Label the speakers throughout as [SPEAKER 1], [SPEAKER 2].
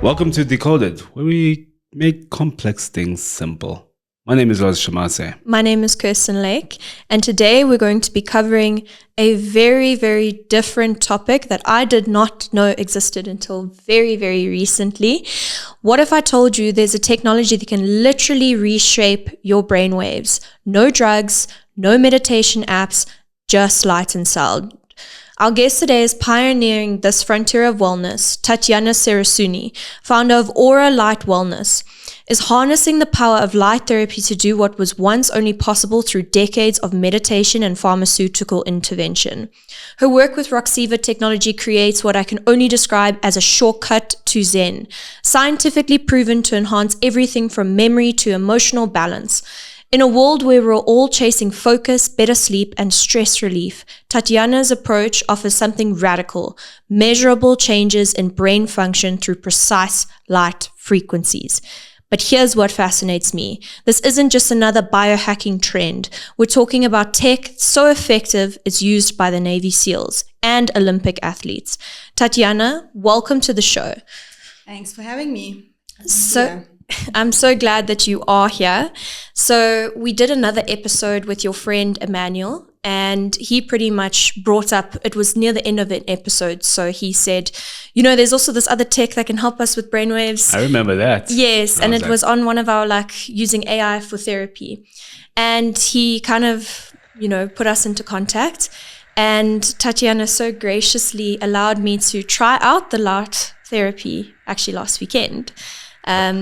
[SPEAKER 1] Welcome to Decoded, where we make complex things simple. My name is Roxiva.
[SPEAKER 2] My name is Kirsten Lake, and today we're going to be covering a very, very different topic that I did not know existed until very, very recently. What if I told you there's a technology that can literally reshape your brainwaves? No drugs, no meditation apps, just light and sound. Our guest today is pioneering this frontier of wellness. Tatjana Cerusini, founder of Aurra Wellness, is harnessing the power of light therapy to do what was once only possible through decades of meditation and pharmaceutical intervention. Her work with Roxiva technology creates what I can only describe as a shortcut to Zen, scientifically proven to enhance everything from memory to emotional balance. In a world where we're all chasing focus, better sleep, and stress relief, Tatjana's approach offers something radical, measurable changes in brain function through precise light frequencies. But here's what fascinates me. This isn't just another biohacking trend. We're talking about tech so effective it's used by the Navy SEALs and Olympic athletes. Tatjana, welcome to the show.
[SPEAKER 3] Thanks for having me.
[SPEAKER 2] I'm so glad that you are here. So we did another episode with your friend Emmanuel, and he pretty much brought up, it was near the end of an episode, so he said, there's also this other tech that can help us with brainwaves.
[SPEAKER 1] I remember that.
[SPEAKER 2] Yes, and it was on one of our using AI for therapy. And he kind of, put us into contact. And Tatjana so graciously allowed me to try out the light therapy actually last weekend. I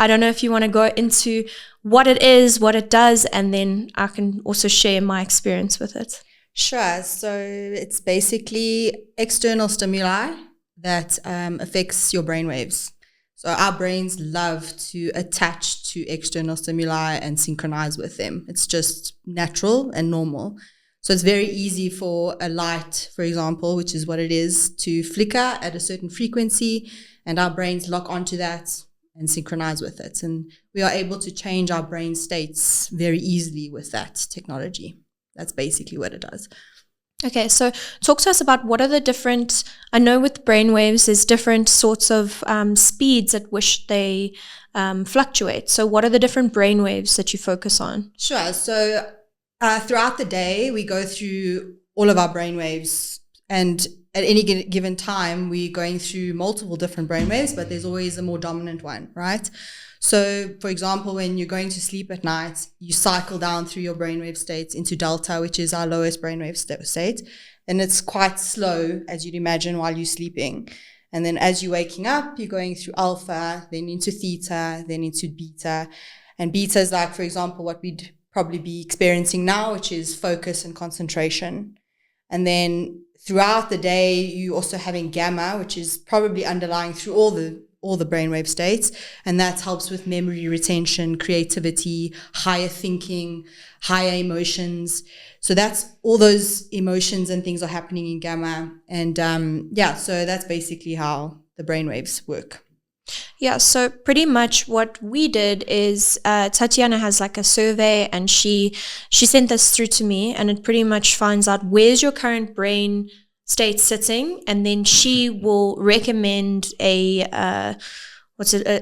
[SPEAKER 2] don't know if you want to go into what it is, what it does, and then I can also share my experience with it.
[SPEAKER 3] Sure. So it's basically external stimuli that affects your brainwaves. So our brains love to attach to external stimuli and synchronize with them. It's just natural and normal. So it's very easy for a light, for example, which is what it is, to flicker at a certain frequency, and our brains lock onto that and synchronize with it. And we are able to change our brain states very easily with that technology. That's basically what it does.
[SPEAKER 2] Okay, so talk to us about what are the different, I know with brainwaves there's different sorts of speeds at which they fluctuate. So what are the different brainwaves that you focus on?
[SPEAKER 3] Sure. So throughout the day, we go through all of our brainwaves, and at any given time, we're going through multiple different brainwaves, but there's always a more dominant one, right? So, for example, when you're going to sleep at night, you cycle down through your brainwave states into delta, which is our lowest brainwave state. And it's quite slow, as you'd imagine, while you're sleeping. And then as you're waking up, you're going through alpha, then into theta, then into beta. And beta is like, for example, what we'd probably be experiencing now, which is focus and concentration. And then throughout the day, you also having gamma, which is probably underlying through all the brainwave states, and that helps with memory retention, creativity, higher thinking, higher emotions. So that's all those emotions and things are happening in gamma, and so that's basically how the brainwaves work.
[SPEAKER 2] Yeah, so pretty much what we did is Tatjana has a survey, and she sent this through to me, and it pretty much finds out where's your current brain state sitting, and then she will recommend a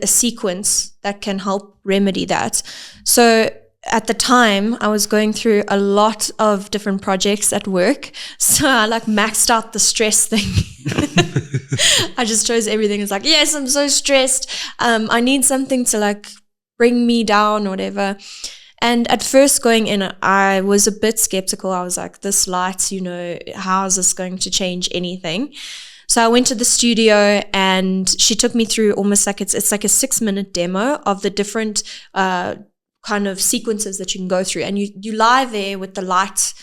[SPEAKER 2] sequence that can help remedy that. So at the time, I was going through a lot of different projects at work, so I maxed out the stress thing. I just chose everything. It's yes, I'm so stressed. I need something to bring me down or whatever. And at first going in, I was a bit skeptical. I was this light, how is this going to change anything? So I went to the studio, and she took me through almost it's a 6-minute demo of the different kind of sequences that you can go through. And you lie there with the light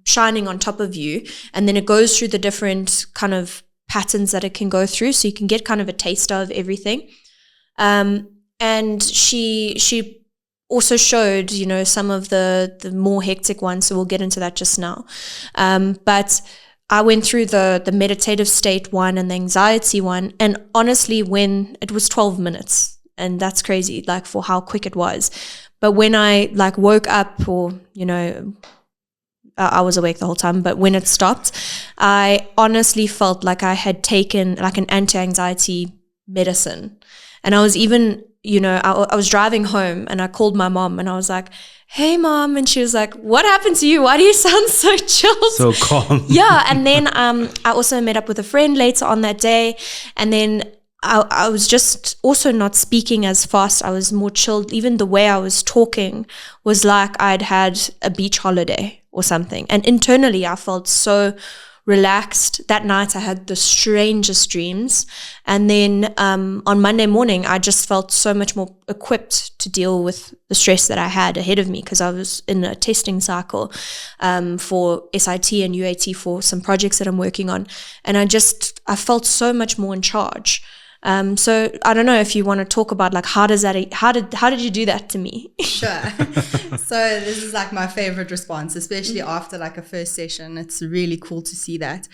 [SPEAKER 2] shining on top of you, and then it goes through the different kind of patterns that it can go through, so you can get kind of a taster of everything. And she also showed, some of the more hectic ones, so we'll get into that just now. But I went through the meditative state one and the anxiety one, and honestly, when it was 12 minutes, and that's crazy, for how quick it was. But when I woke up, or, I was awake the whole time, but when it stopped, I honestly felt like I had taken an anti-anxiety medicine. And I was even, I was driving home and I called my mom and I was like, hey mom. And she was like, what happened to you? Why do you sound so chilled?
[SPEAKER 1] So calm.
[SPEAKER 2] Yeah. And then I also met up with a friend later on that day. And then I was just also not speaking as fast. I was more chilled. Even the way I was talking was like I'd had a beach holiday or something. And internally I felt so relaxed. That night I had the strangest dreams. And then on Monday morning, I just felt so much more equipped to deal with the stress that I had ahead of me, because I was in a testing cycle for SIT and UAT for some projects that I'm working on. And I felt so much more in charge. So I don't know if you want to talk about like how did you do that to me?
[SPEAKER 3] Sure. So this is like my favorite response, especially after like a first session. It's really cool to see that.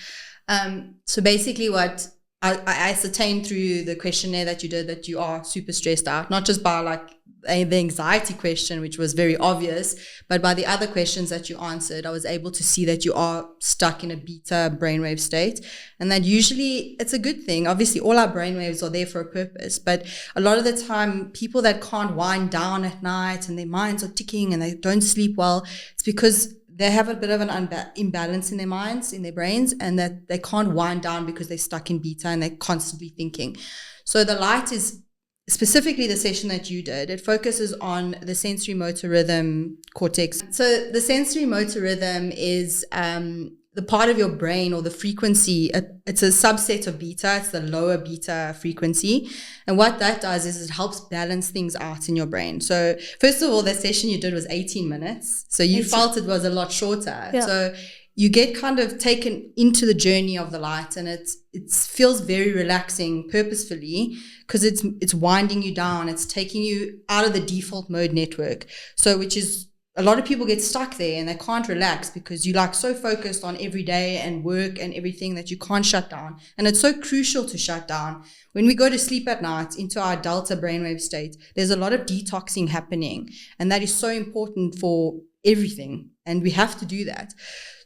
[SPEAKER 3] So basically what I ascertained through the questionnaire that you did, that you are super stressed out, not just by like the anxiety question, which was very obvious, but by the other questions that you answered, I was able to see that you are stuck in a beta brainwave state. And that usually it's a good thing. Obviously, all our brainwaves are there for a purpose, but a lot of the time, people that can't wind down at night and their minds are ticking and they don't sleep well, it's because they have a bit of an imbalance in their minds, in their brains, and that they can't wind down because they're stuck in beta and they're constantly thinking. So the light is, specifically the session that you did, it focuses on the sensory motor rhythm cortex. So the sensory motor rhythm is the part of your brain, or the frequency. It's a subset of beta. It's the lower beta frequency. And what that does is it helps balance things out in your brain. So first of all, the session you did was 18 minutes. So you felt it was a lot shorter. Yeah. So you get kind of taken into the journey of the light, and it feels very relaxing purposefully, because it's winding you down. It's taking you out of the default mode network. So which is, a lot of people get stuck there and they can't relax because you're like so focused on every day and work and everything that you can't shut down. And it's so crucial to shut down. When we go to sleep at night into our delta brainwave state, there's a lot of detoxing happening, and that is so important for everything. And we have to do that.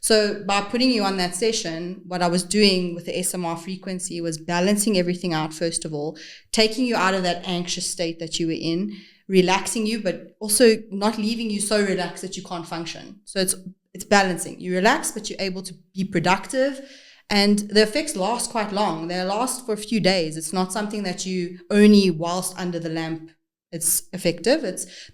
[SPEAKER 3] So by putting you on that session, what I was doing with the SMR frequency was balancing everything out, first of all, taking you out of that anxious state that you were in, relaxing you, but also not leaving you so relaxed that you can't function. So it's balancing. You relax, but you're able to be productive. And the effects last quite long. They last for a few days. It's not something that you only whilst under the lamp it's effective.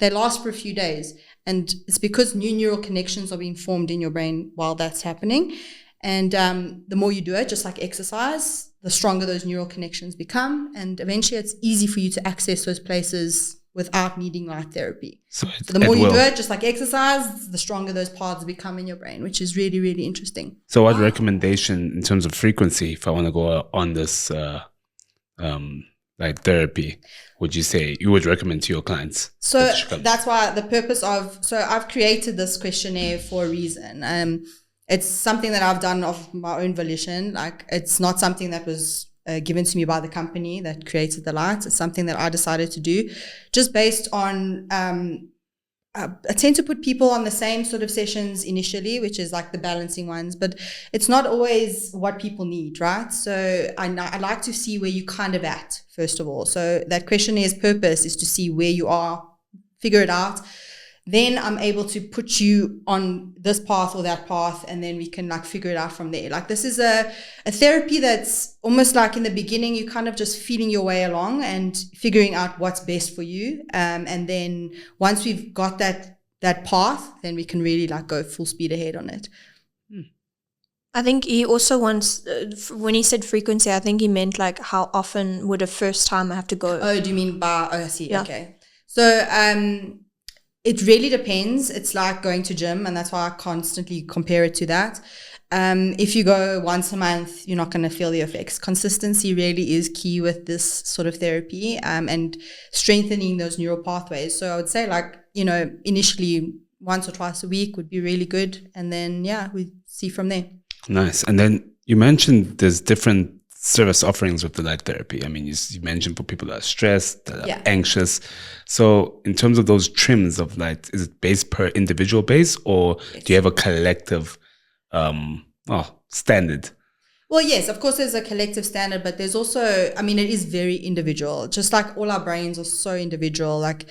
[SPEAKER 3] They last for a few days. And it's because new neural connections are being formed in your brain while that's happening. And the more you do it, just like exercise, the stronger those neural connections become. And eventually it's easy for you to access those places without needing light therapy. So the more you do it, just like exercise, the stronger those paths become in your brain, which is really, really interesting.
[SPEAKER 1] So what recommendation in terms of frequency, if I want to go on this like therapy, would you say you would recommend to your clients?
[SPEAKER 3] So that's why the purpose of, so I've created this questionnaire for a reason. It's something that I've done of my own volition. Like, it's not something that was given to me by the company that created the lights. It's something that I decided to do just based on, I tend to put people on the same sort of sessions initially, which is like the balancing ones, but it's not always what people need, right? So I like to see where you kind of at, first of all. So that questionnaires purpose is to see where you are, figure it out. Then I'm able to put you on this path or that path, and then we can like figure it out from there. Like, this is a therapy that's almost like in the beginning, you kind of just feeling your way along and figuring out what's best for you. And then once we've got that path, then we can really like go full speed ahead on it.
[SPEAKER 2] I think he also wants, when he said frequency, I think he meant like how often would a first time I have to go?
[SPEAKER 3] Oh, do you mean I see. Yeah. Okay. So, it really depends. It's like going to gym, and that's why I constantly compare it to that. If you go once a month, you're not going to feel the effects. Consistency really is key with this sort of therapy, and strengthening those neural pathways. So I would say, like, initially once or twice a week would be really good. And then, we see from there.
[SPEAKER 1] Nice. And then you mentioned there's different service offerings with the light therapy. I mean, you mentioned for people that are stressed, that are anxious. So in terms of those trims of light, is it based per individual base, or do you have a collective standard?
[SPEAKER 3] Well, yes, of course there's a collective standard, but there's also, I mean, it is very individual. Just like all our brains are so individual, like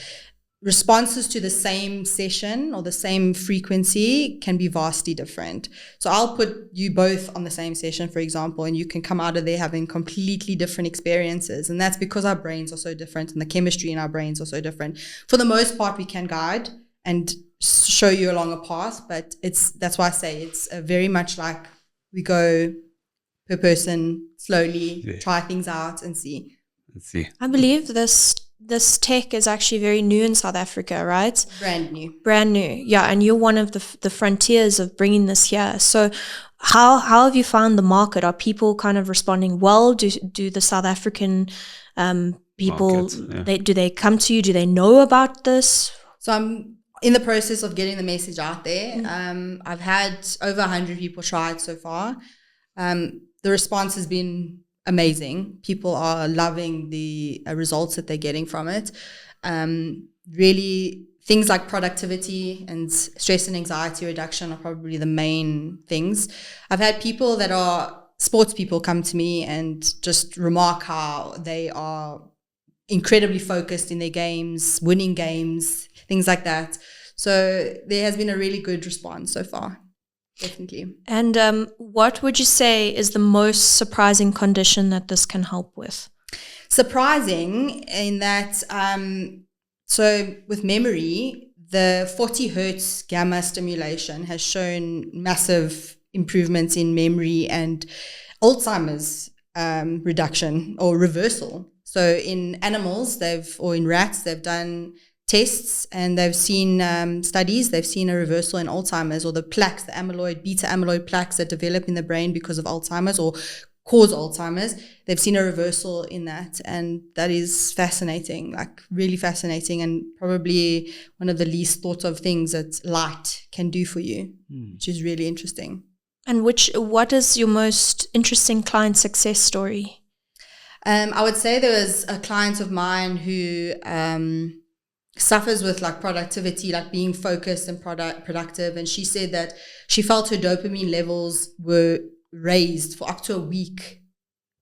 [SPEAKER 3] responses to the same session or the same frequency can be vastly different. So I'll put you both on the same session, for example, and you can come out of there having completely different experiences. And that's because our brains are so different and the chemistry in our brains are so different. For the most part, we can guide and show you along a path, but that's why I say it's very much like we go per person, slowly, try things out and see.
[SPEAKER 1] Let's see.
[SPEAKER 2] I believe this tech is actually very new in South Africa, right? Brand new. Yeah, and you're one of the frontiers of bringing this here. So how have you found the market? Are people kind of responding well? Do the South African people, do they come to you? Do they know about this?
[SPEAKER 3] So I'm in the process of getting the message out there. I've had over 100 people try it so far. The response has been amazing. People are loving the results that they're getting from it. Really, things like productivity and stress and anxiety reduction are probably the main things. I've had people that are sports people come to me and just remark how they are incredibly focused in their games, winning games, things like that. So there has been a really good response so far. Definitely.
[SPEAKER 2] And what would you say is the most surprising condition that this can help with?
[SPEAKER 3] Surprising in that, so with memory, the 40 hertz gamma stimulation has shown massive improvements in memory and Alzheimer's reduction or reversal. So in animals, or in rats, they've done tests and they've seen studies, they've seen a reversal in Alzheimer's, or the plaques, the amyloid, beta amyloid plaques that develop in the brain because of Alzheimer's or cause Alzheimer's. They've seen a reversal in that. And that is fascinating, like really fascinating, and probably one of the least thought of things that light can do for you, which is really interesting.
[SPEAKER 2] And what is your most interesting client success story?
[SPEAKER 3] I would say there was a client of mine who suffers with like productivity, like being focused and productive. And she said that she felt her dopamine levels were raised for up to a week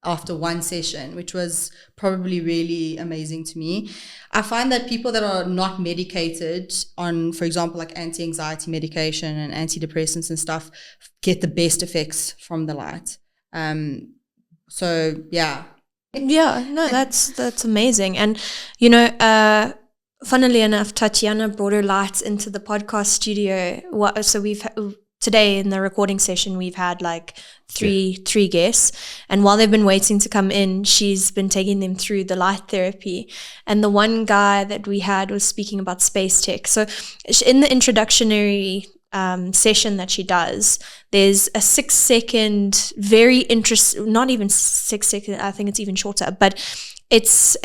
[SPEAKER 3] after one session, which was probably really amazing to me. I find that people that are not medicated on, for example, like anti-anxiety medication and antidepressants and stuff, get the best effects from the light. So yeah.
[SPEAKER 2] Yeah, no, that's amazing. And, funnily enough, Tatjana brought her lights into the podcast studio. So today in the recording session, we've had like three guests. And while they've been waiting to come in, she's been taking them through the light therapy. And the one guy that we had was speaking about space tech. So in the introductory session that she does, there's a 6-second, very interesting, not even 6 seconds, I think it's even shorter, but it's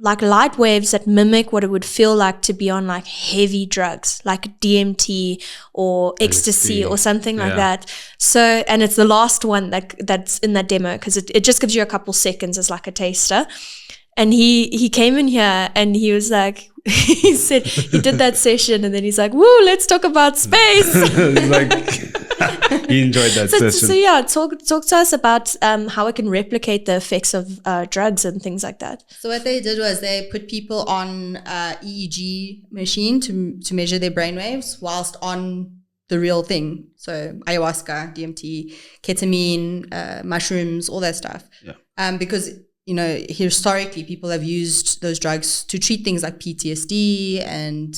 [SPEAKER 2] like light waves that mimic what it would feel like to be on like heavy drugs, like DMT or ecstasy or something like that. So, and it's the last one that's in that demo, because it just gives you a couple seconds as like a taster. And he came in here and he was like, he said he did that session and then he's like, woo, let's talk about space.
[SPEAKER 1] He enjoyed that session.
[SPEAKER 2] So yeah, talk to us about how it can replicate the effects of drugs and things like that.
[SPEAKER 3] So what they did was they put people on EEG machine to measure their brainwaves whilst on the real thing. So ayahuasca, DMT, ketamine, mushrooms, all that stuff. Yeah. Because historically people have used those drugs to treat things like PTSD and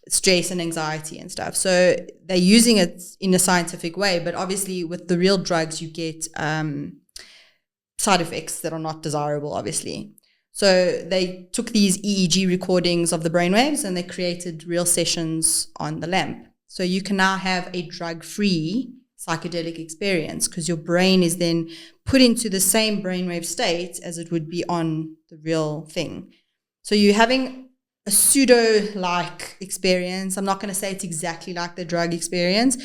[SPEAKER 3] stress and anxiety and stuff. So they're using it in a scientific way, but obviously with the real drugs, you get side effects that are not desirable, obviously. So they took these EEG recordings of the brainwaves and they created real sessions on the lamp. So you can now have a drug-free psychedelic experience because your brain is then put into the same brainwave state as it would be on the real thing. So you're having a pseudo-like experience. I'm not going to say it's exactly like the drug experience.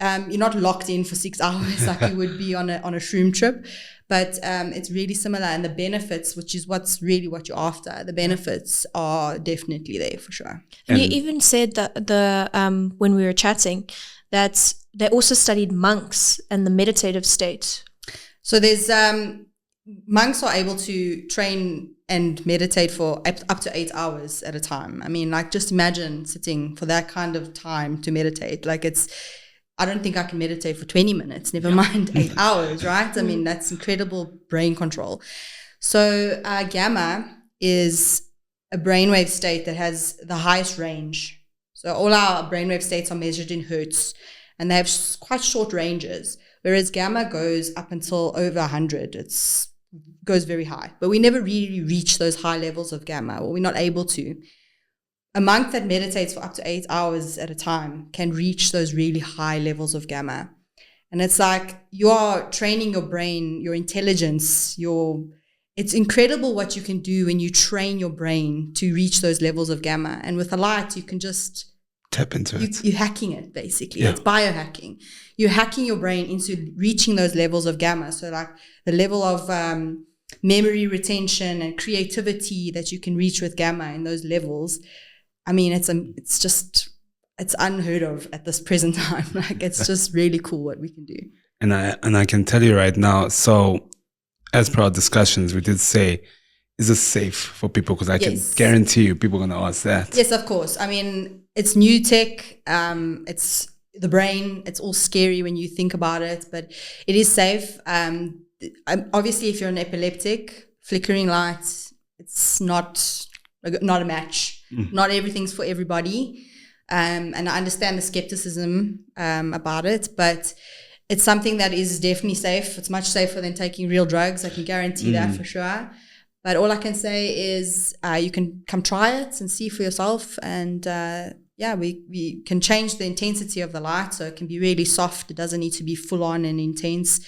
[SPEAKER 3] You're not locked in for 6 hours like you would be on a shroom trip, but it's really similar. And the benefits, which is what you're after, the benefits are definitely there for sure.
[SPEAKER 2] And you even said that when we were chatting, that they also studied monks and the meditative state.
[SPEAKER 3] So there's monks are able to train and meditate for up to 8 hours at a time. I mean, like, just imagine sitting for that kind of time to meditate. Like, I don't think I can meditate for 20 minutes, never mind 8 hours, right? I mean, that's incredible brain control. So gamma is a brainwave state that has the highest range. So all our brainwave states are measured in hertz, and they have quite short ranges, whereas gamma goes up until over 100. It's goes very high, but we never really reach those high levels of gamma, or we're not able to. A monk that meditates for up to 8 hours at a time can reach those really high levels of gamma. And it's like you are training your brain, your intelligence, it's incredible what you can do when you train your brain to reach those levels of gamma. And with a light, you can just
[SPEAKER 1] tap into it.
[SPEAKER 3] You're hacking it, basically. Yeah. It's biohacking. You're hacking your brain into reaching those levels of gamma. So like the level of memory retention and creativity that you can reach with gamma in those levels. I mean, it's unheard of at this present time. Like, it's just really cool what we can do.
[SPEAKER 1] And I can tell you right now, so as per our discussions, we did say, is it safe for people? Because I can guarantee you people are going to ask that.
[SPEAKER 3] Yes, of course. I mean, it's new tech. It's the brain. It's all scary when you think about it, but it is safe. Obviously, if you're an epileptic, flickering lights, it's not a match. Mm-hmm. Not everything's for everybody. And I understand the skepticism about it, but it's something that is definitely safe. It's much safer than taking real drugs. I can guarantee that for sure. But all I can say is you can come try it and see for yourself. And we can change the intensity of the light, so it can be really soft. It doesn't need to be full on and intense.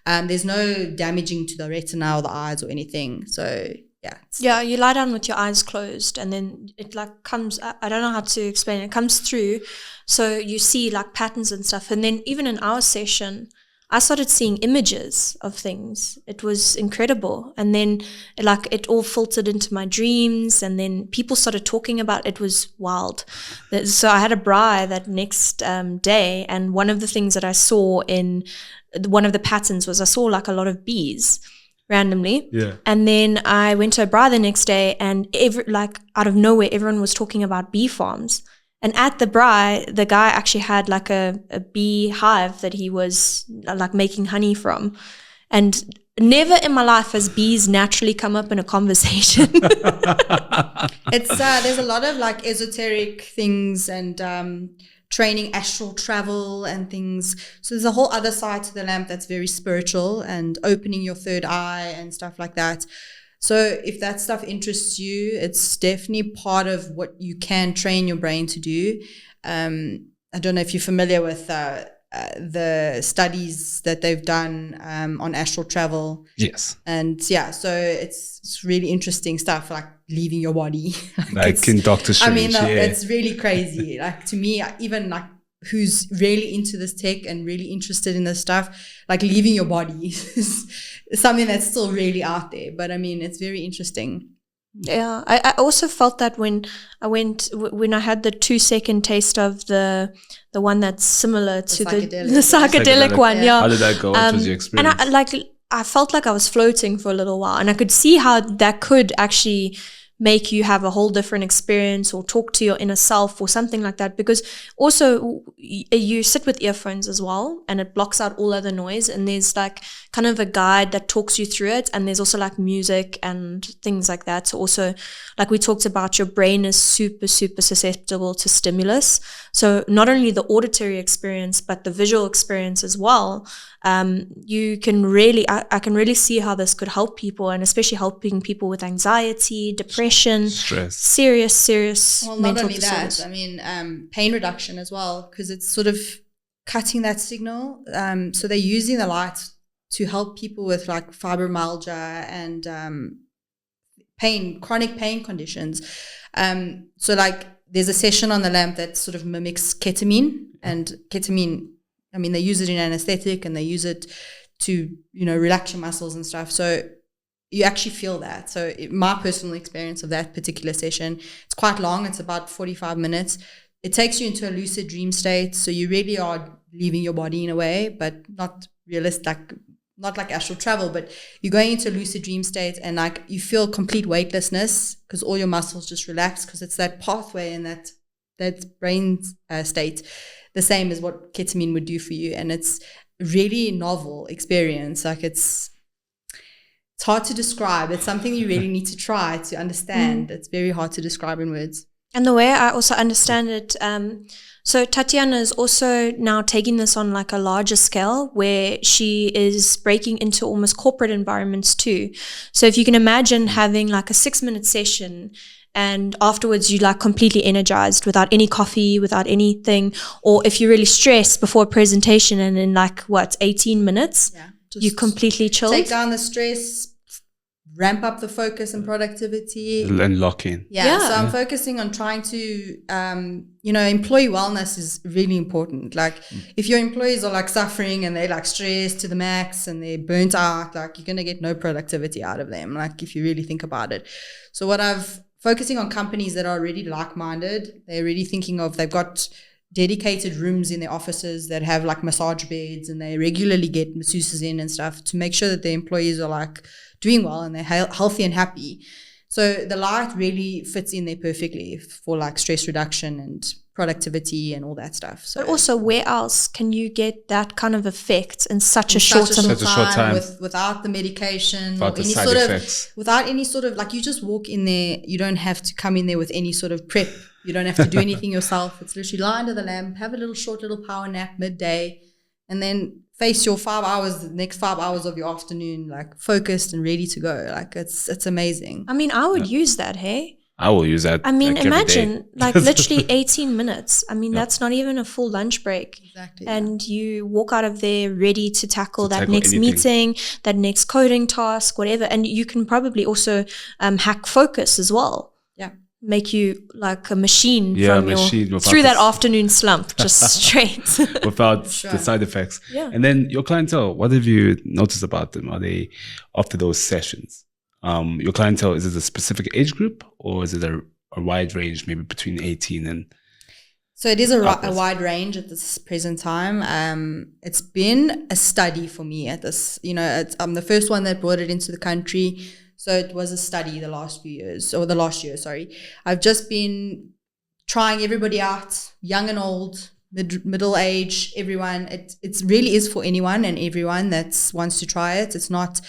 [SPEAKER 3] There's no damaging to the retina or the eyes or anything. So yeah,
[SPEAKER 2] you lie down with your eyes closed, and then it like comes, I don't know how to explain it. It comes through, so you see like patterns and stuff. And then even in our session, I started seeing images of things. It was incredible. And then it all filtered into my dreams, and then people started talking about it. It was wild. So I had a braai that next day, and one of the things that I saw in one of the patterns was I saw like a lot of bees randomly. Yeah. And then I went to a braai the next day, and out of nowhere, everyone was talking about bee farms. And at the braai, the guy actually had like a bee hive that he was like making honey from. And never in my life has bees naturally come up in a conversation.
[SPEAKER 3] It's there's a lot of like esoteric things and training astral travel and things. So there's a whole other side to the lamp that's very spiritual and opening your third eye and stuff like that. So if that stuff interests you, it's definitely part of what you can train your brain to do. I don't know if you're familiar with the studies that they've done on astral travel.
[SPEAKER 1] Yes.
[SPEAKER 3] And so it's really interesting stuff, like leaving your body.
[SPEAKER 1] like in Doctor Strange.
[SPEAKER 3] I mean, it's really crazy. Like, to me, even like who's really into this tech and really interested in this stuff, like leaving your body is something that's still really out there. But I mean, it's very interesting.
[SPEAKER 2] Yeah, I also felt that when I had the 2-second taste of the one that's similar to the psychedelic one. Yeah.
[SPEAKER 1] How did that go? What was your experience?
[SPEAKER 2] And I felt like I was floating for a little while, and I could see how that could actually make you have a whole different experience or talk to your inner self or something like that, because also you sit with earphones as well, and it blocks out all other noise, and there's like kind of a guide that talks you through it, and there's also like music and things like that. So also, like we talked about, your brain is super susceptible to stimulus, so not only the auditory experience but the visual experience as well. You can really, I can really see how this could help people, and especially helping people with anxiety, depression,
[SPEAKER 1] stress,
[SPEAKER 2] serious
[SPEAKER 3] well,
[SPEAKER 2] mental
[SPEAKER 3] not only
[SPEAKER 2] disorders.
[SPEAKER 3] that, I mean, pain reduction as well, because it's sort of cutting that signal. So they're using the light to help people with like fibromyalgia and chronic pain conditions. So like there's a session on the lamp that sort of mimics ketamine, and ketamine, I mean, they use it in anesthetic and they use it to, relax your muscles and stuff. So you actually feel that. So my personal experience of that particular session, it's quite long. It's about 45 minutes. it takes you into a lucid dream state. So you really are leaving your body in a way, but not realistic, not like astral travel, but you're going into a lucid dream state and like you feel complete weightlessness because all your muscles just relax because it's that pathway and that brain state, the same as what ketamine would do for you. And it's really novel experience. Like it's hard to describe. It's something you really need to try to understand. It's very hard to describe in words.
[SPEAKER 2] And the way I also understand it, so Tatjana is also now taking this on like a larger scale where she is breaking into almost corporate environments too. So if you can imagine having like a 6-minute session and afterwards you like completely energized without any coffee, without anything, or if you're really stressed before a presentation and in like 18 minutes, you completely chilled.
[SPEAKER 3] Take down the stress, ramp up the focus and productivity.
[SPEAKER 1] And lock in.
[SPEAKER 3] Yeah. So I'm focusing on trying to, employee wellness is really important. Like if your employees are like suffering and they're like stressed to the max and they're burnt out, like you're going to get no productivity out of them. Like if you really think about it. So what I've focusing on companies that are already like-minded, they're already thinking of, they've got dedicated rooms in their offices that have like massage beds and they regularly get masseuses in and stuff to make sure that their employees are like doing well and they're healthy and happy. So the light really fits in there perfectly for like stress reduction and productivity and all that stuff. So
[SPEAKER 2] but also, where else can you get that kind of effect in such a short
[SPEAKER 3] time without the medication,
[SPEAKER 1] without
[SPEAKER 3] or any sort of, without any sort of, like you just walk in there. You don't have to come in there with any sort of prep. You don't have to do anything yourself. It's literally lie under the lamp, have a short little power nap midday, and then face your the next 5 hours of your afternoon, like focused and ready to go. Like it's amazing.
[SPEAKER 2] I mean, I would use that, hey?
[SPEAKER 1] I will use that.
[SPEAKER 2] I mean, like imagine like literally 18 minutes. I mean, that's not even a full lunch break.
[SPEAKER 3] Exactly.
[SPEAKER 2] And you walk out of there ready to tackle that next meeting, that next coding task, whatever. And you can probably also hack focus as well.
[SPEAKER 3] Yeah.
[SPEAKER 2] Make you like a machine through that afternoon slump, just straight.
[SPEAKER 1] Without the side effects.
[SPEAKER 2] Yeah.
[SPEAKER 1] And then your clientele, what have you noticed about them? Are they, after those sessions, your clientele, is it a specific age group or is it a wide range, maybe between 18 and...
[SPEAKER 3] So it is a wide range at this present time. It's been a study for me at this, I'm the first one that brought it into the country. So it was a study the last year, I've just been trying everybody out, young and old, middle age, everyone. It really is for anyone and everyone that wants to try it. It's not,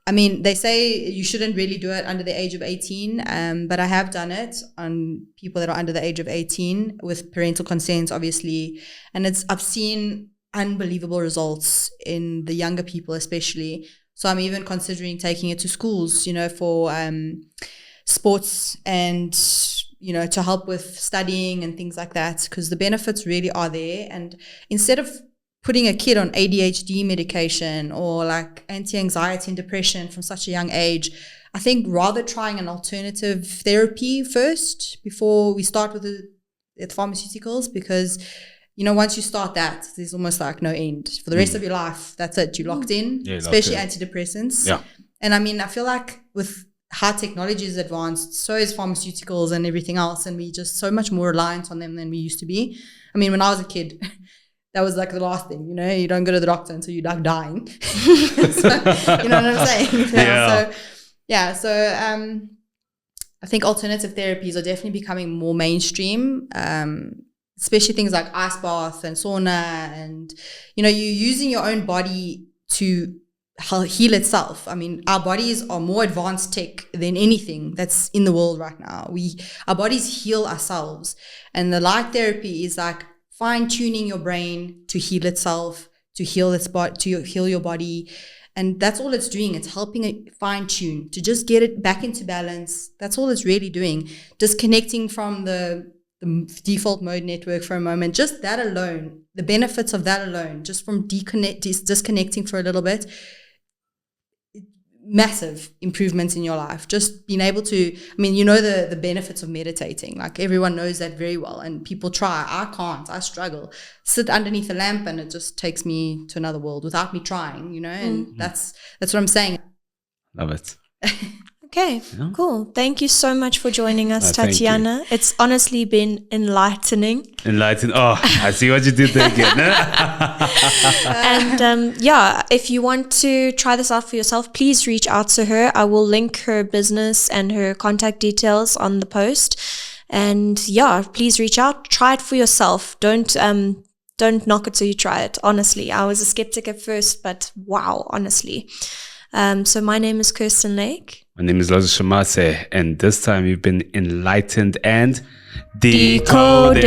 [SPEAKER 3] I mean, they say you shouldn't really do it under the age of 18, but I have done it on people that are under the age of 18 with parental consent, obviously. And I've seen unbelievable results in the younger people, especially. So I'm even considering taking it to schools, for sports and, to help with studying and things like that, because the benefits really are there. And instead of putting a kid on ADHD medication or like anti-anxiety and depression from such a young age, I think rather trying an alternative therapy first before we start with the pharmaceuticals, because once you start that, there's almost like no end. For the rest of your life, that's it. You're locked in, especially antidepressants.
[SPEAKER 1] Yeah.
[SPEAKER 3] And I mean, I feel like with how technology is advanced, so is pharmaceuticals and everything else. And we just so much more reliant on them than we used to be. I mean, when I was a kid, that was like the last thing, you don't go to the doctor until you're like dying. So, you know what I'm saying? So I think alternative therapies are definitely becoming more mainstream. Especially things like ice bath and sauna and, you're using your own body to heal itself. I mean, our bodies are more advanced tech than anything that's in the world right now. Our bodies heal ourselves. And the light therapy is like fine-tuning your brain to heal itself, to heal to heal your body. And that's all it's doing. It's helping it fine-tune, to just get it back into balance. That's all it's really doing. Disconnecting from the default mode network for a moment, just that alone, the benefits of that alone, just from disconnecting for a little bit, massive improvements in your life. Just being able to, the benefits of meditating, like everyone knows that very well, and people try. I can't, I struggle. Sit underneath a lamp and it just takes me to another world without me trying, and that's what I'm saying.
[SPEAKER 1] Love it.
[SPEAKER 2] Okay, cool. Thank you so much for joining us,
[SPEAKER 1] Tatjana.
[SPEAKER 2] It's honestly been enlightening.
[SPEAKER 1] Oh, I see what you did there again.
[SPEAKER 2] And if you want to try this out for yourself, please reach out to her. I will link her business and her contact details on the post. And please reach out. Try it for yourself. Don't knock it till you try it. Honestly, I was a skeptic at first, but wow, honestly. So my name is Kirsten Lake.
[SPEAKER 1] My name is Loza Shamase, and this time you've been enlightened and decoded.